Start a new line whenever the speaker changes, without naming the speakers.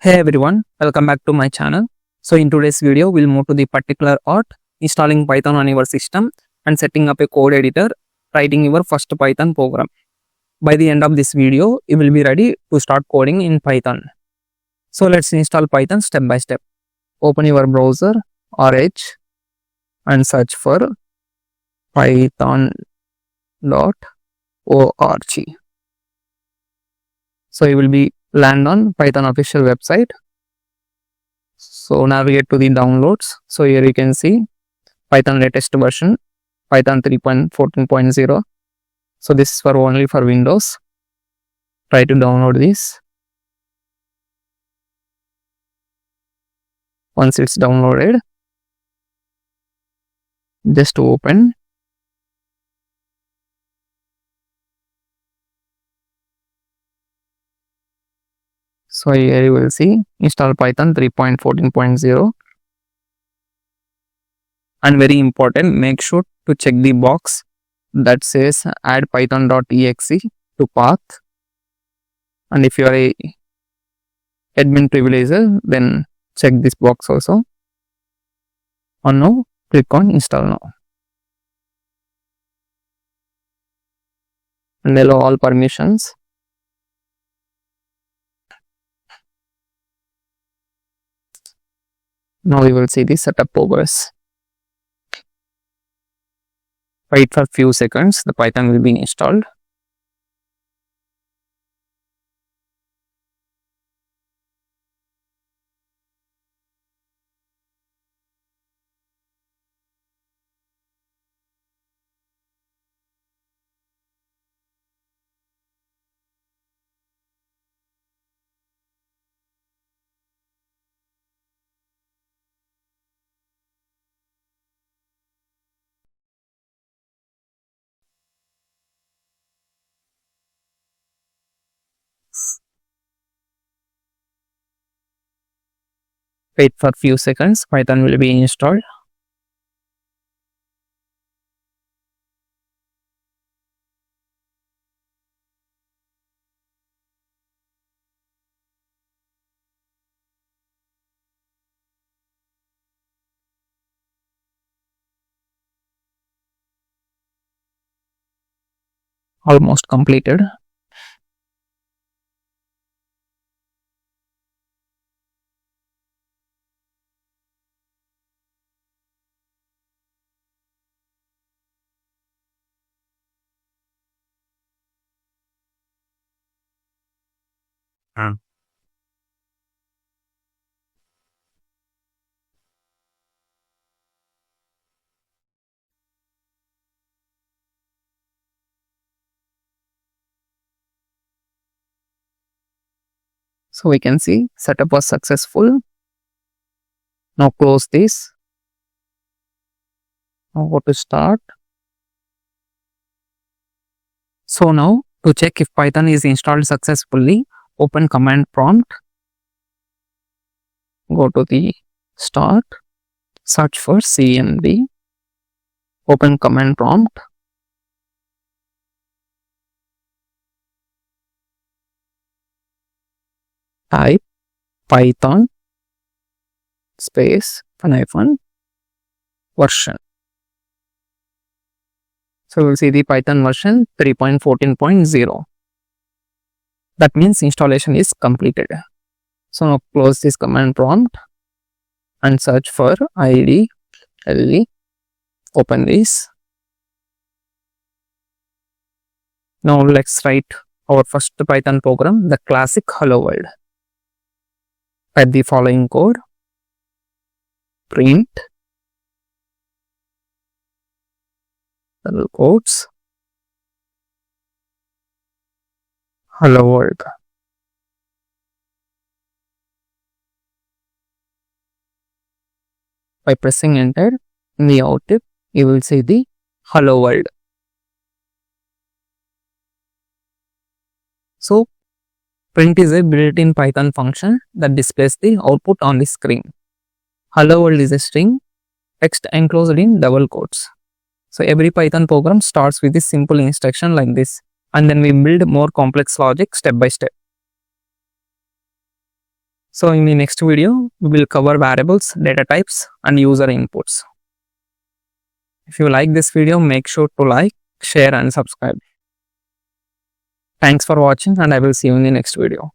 Hey everyone, welcome back to my channel. So in today's video, we'll move to the particular art, installing Python on your system and setting up a code editor, writing your first Python program. By the end of this video, you will be ready to start coding in Python. So let's install Python step by step. Open your browser or Edge and search for python.org. So you will be land on Python official website. So navigate to the downloads. So here you can see Python latest version, Python 3.14.0. So this is for only for Windows. Try to download this. Once it's downloaded, just open. So here you will see install Python 3.14.0, and very important, make sure to check the box that says add python.exe to path, and if you are a admin privileger, then check this box also. On now, click on install now and allow all permissions. Now we will see the setup progress. Wait for a few seconds, the Python will be installed. Wait for a few seconds, Python will be installed. Almost completed. So we can see setup was successful. Now close this. Now go to start. So now to check if Python is installed successfully, open command prompt. Go to the start, search for cmd, open command prompt. Type python space -version. So we'll see the Python version 3.14.0. That means installation is completed. So now close this command prompt and search for IDLE. Open this. Now let's write our first Python program, the classic hello world. Type the following code: print double quotes hello world. By pressing enter, in the output you will see the hello world. So print is a built-in Python function that displays the output on the screen. Hello world is a string, text enclosed in double quotes. So every Python program starts with a simple instruction like this, and then we build more complex logic step by step. So in the next video, we will cover variables, data types, and user inputs. If you like this video, make sure to like, share, and subscribe. Thanks for watching, and I will see you in the next video.